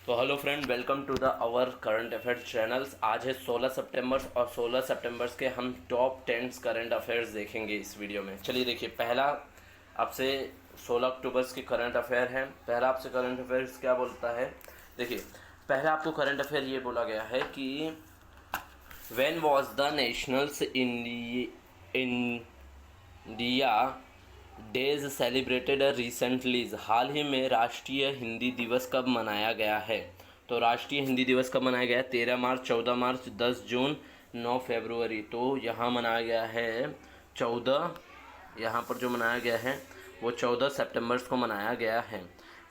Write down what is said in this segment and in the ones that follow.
तो hello friend, welcome to the our current affairs channels. आज है 16 सितंबर और 16 सितंबर के हम टॉप 10 करंट अफेयर्स देखेंगे इस वीडियो में। चलिए देखिए, पहला आपसे 16 अक्टूबर के करंट अफेयर है। पहला आपसे करंट अफेयर्स क्या बोलता है, देखिए पहला आपको करंट अफेयर ये बोला गया है कि when was the nationals India days celebrated recently. हाल ही में राष्ट्रीय हिंदी दिवस कब मनाया गया है। तो राष्ट्रीय हिंदी दिवस कब मनाया गया है? 13 मार्च, 14 मार्च, 10 जून, 9 फरवरी। तो यहाँ मनाया गया है 14, यहाँ पर जो मनाया गया है वो 14 सितंबर को मनाया गया है।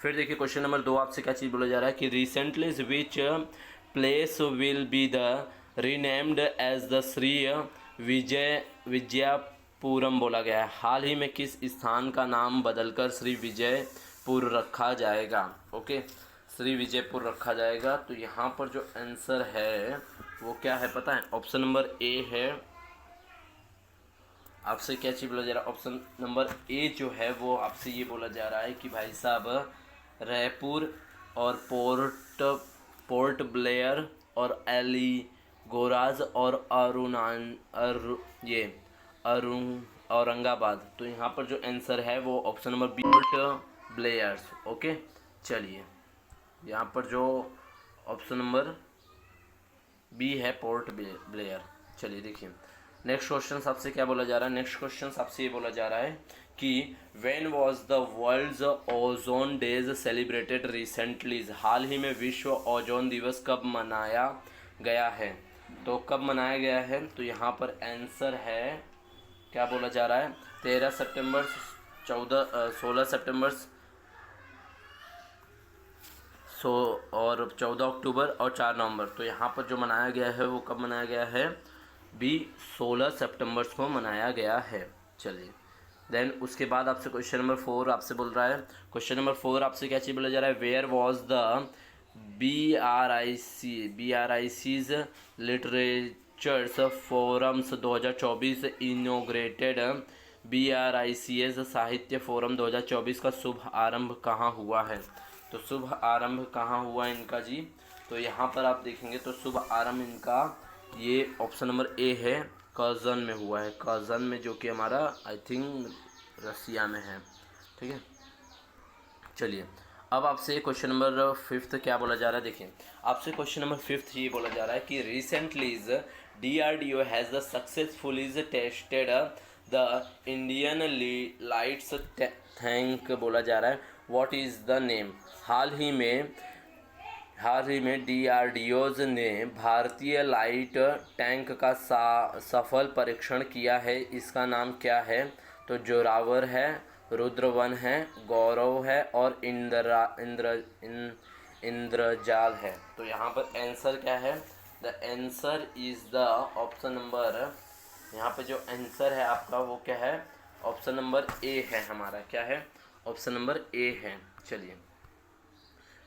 फिर देखिए क्वेश्चन नंबर 2 आपसे क्या चीज़ बोला जा रहा है कि recently which place will be the renamed as the Shri Vijayapuram बोला गया है। हाल ही में किस स्थान का नाम बदलकर श्री विजयपुर रखा जाएगा? ओके, श्री विजयपुर रखा जाएगा। तो यहाँ पर जो आंसर है वो क्या है पता है? ऑप्शन नंबर ए है। आपसे क्या चीज़ बोला जा रहा है? ऑप्शन नंबर ए जो है वो आपसे ये बोला जा रहा है कि भाई साहब रायपुर और पोर्ट ब्लेयर और एलिगोराज और औरंगाबाद। तो यहाँ पर जो आंसर है वो option number B, Port Blairs. Okay, चलिए यहाँ पर जो ऑप्शन नंबर बी है पोर्ट ब्लेयर। चलिए देखिए नेक्स्ट क्वेश्चन आपसे क्या बोला जा रहा है। नेक्स्ट क्वेश्चन आपसे ये बोला जा रहा है कि when was the world's ozone days celebrated recently. हाल ही में विश्व ओजोन दिवस कब मनाया गया है? तो कब मनाया गया है? तो यहाँ पर आंसर है, क्या बोला जा रहा है, 13 सितंबर, 16 सितंबर और 14 अक्टूबर और 4 नवंबर। तो यहाँ पर जो मनाया गया है वो कब मनाया गया है? बी, 16 सितंबर को मनाया गया है। चलिए देन उसके बाद आपसे क्वेश्चन नंबर 4 आपसे बोल रहा है। क्वेश्चन नंबर 4 आपसे क्या चीज़ बोला जा रहा है? Where was the BRIC's literatures forums 2024 inaugurated. BRICS साहित्य फोरम 2024 का शुभ आरंभ कहाँ हुआ है? तो शुभ आरंभ कहाँ हुआ इनका जी? तो यहाँ पर आप देखेंगे तो शुभ आरंभ इनका ये ऑप्शन नंबर ए है, कज़न में हुआ है। कज़न में, जो कि हमारा आई थिंक रसिया में है। ठीक है, चलिए अब आपसे क्वेश्चन नंबर 5 क्या बोला जा रहा है। देखिए आपसे क्वेश्चन नंबर 5 ये बोला जा रहा है कि recently DRDO has the successfully tested the Indian lights tank बोला जा रहा है। What is the name? हाल ही में DRDOज ने भारतीय लाइट टैंक का सफल परीक्षण किया है। इसका नाम क्या है? तो जोरावर है, रुद्रवन है, गौरव है और इंद्रजाल है। तो यहाँ पर आंसर क्या है? The answer is the option number, यहाँ पे जो आंसर है आपका वो क्या है? ऑप्शन नंबर ए है हमारा। क्या है? ऑप्शन नंबर ए है। चलिए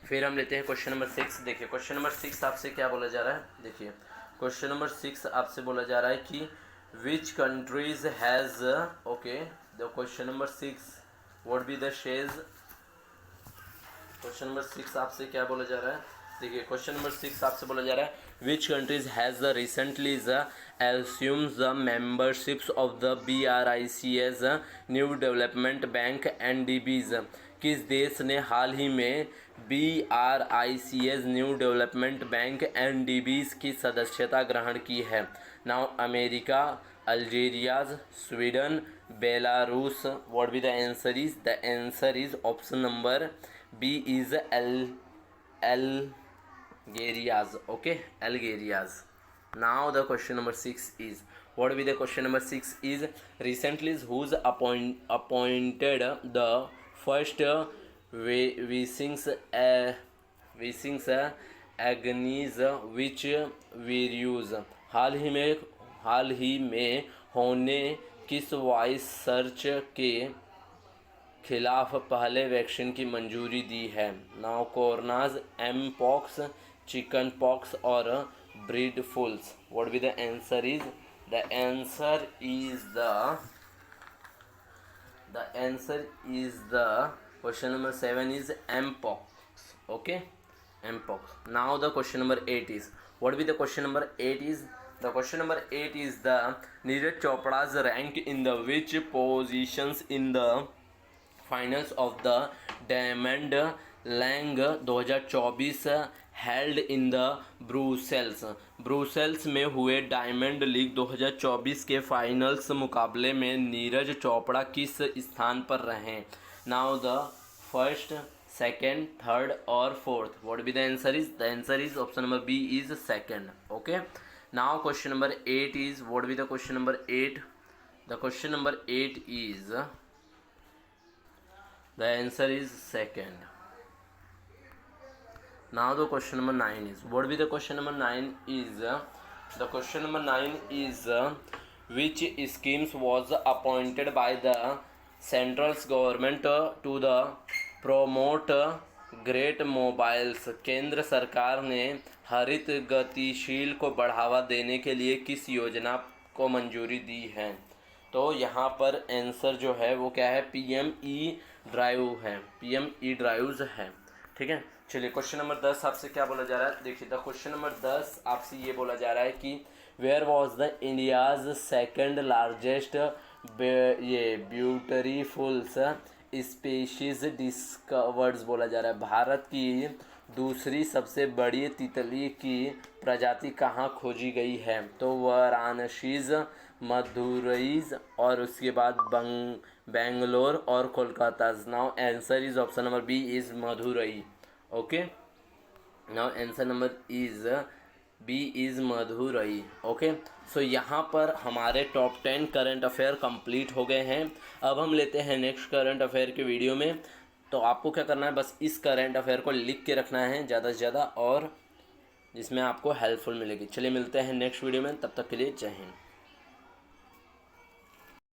फिर हम लेते हैं क्वेश्चन नंबर 6। देखिए क्वेश्चन नंबर 6 आपसे क्या बोला जा रहा है। देखिए क्वेश्चन नंबर 6 आपसे बोला जा रहा है कि which countries has, okay the question number 6 what be the she's. Question number 6 आपसे क्या बोला जा रहा है? देखिए क्वेश्चन नंबर 6 आपसे बोला जा रहा है which countries has the recently assumes the memberships of the BRICS new development bank NDBs। किस देश ने हाल ही में BRICS new development bank NDBs की सदस्यता ग्रहण की है? Now America, Algeria, Sweden, Belarus. What be the answer is? The answer is option number B is Algerias. Okay, Algerias. Now the question number 6 is, what will be the question number 6 is, recently who's appointed the first Wissings Agnes which virus। हाल ही में होने किस virus search के खिलाफ पहले vaccine की मंजूरी दी है? Now coronas, mpox, chicken pox और bird flus. What be the answer is? The answer is the question number 7 is mpox. Okay, Mpox. Now the question number 8 is, what will be the question number 8 is? The question number 8 is the Neeraj Chopra's rank in the which positions in the finals of the Diamond League 2024 held in the Brussels में हुए diamond league 2024 के finals मुकाबले में नीरज चोपड़ा किस स्थान पर रहे? Now the first, second, third और fourth. What be the answer is? The answer is option number B is second. Okay. Now question number 8 is, what be the question number 8? The question number 8 is, the answer is second. Now the question number 9 is, what will be the question number 9 is? The question number 9 is, which schemes was appointed by the central government to the promote great mobiles? केंद्र सरकार ने हरित गतिशील को बढ़ावा देने के लिए किस योजना को मंजूरी दी है? तो यहाँ पर आंसर जो है वो क्या है? PME ड्राइव है, PME ड्राइव्स है. ठीक है. चलिए क्वेश्चन नंबर 10 आपसे क्या बोला जा रहा है? देखिए, द क्वेश्चन नंबर 10 आपसे ये बोला जा रहा है कि where was the India's second largest beautifuls species discovered बोला जा रहा है. भारत की दूसरी सबसे बड़ी तितली की प्रजाति कहाँ खोजी गई है? तो वाराणसीज, मदुरईज और उसके बाद बेंगलोर और Kolkata. Now answer is option number B is Madurai. Okay. Now answer number is B is Madurai. Okay. So यहाँ पर हमारे टॉप 10 करंट अफेयर कंप्लीट हो गए हैं. अब हम लेते हैं नेक्स्ट करंट अफेयर के वीडियो में. तो आपको क्या करना है, बस इस करंट अफेयर को लिख के रखना है ज़्यादा से ज़्यादा, और जिसमें आपको हेल्पफुल मिलेगी. चलिए मिलते हैं नेक्स्ट वीडियो में, तब तक के लिए जय हिंद.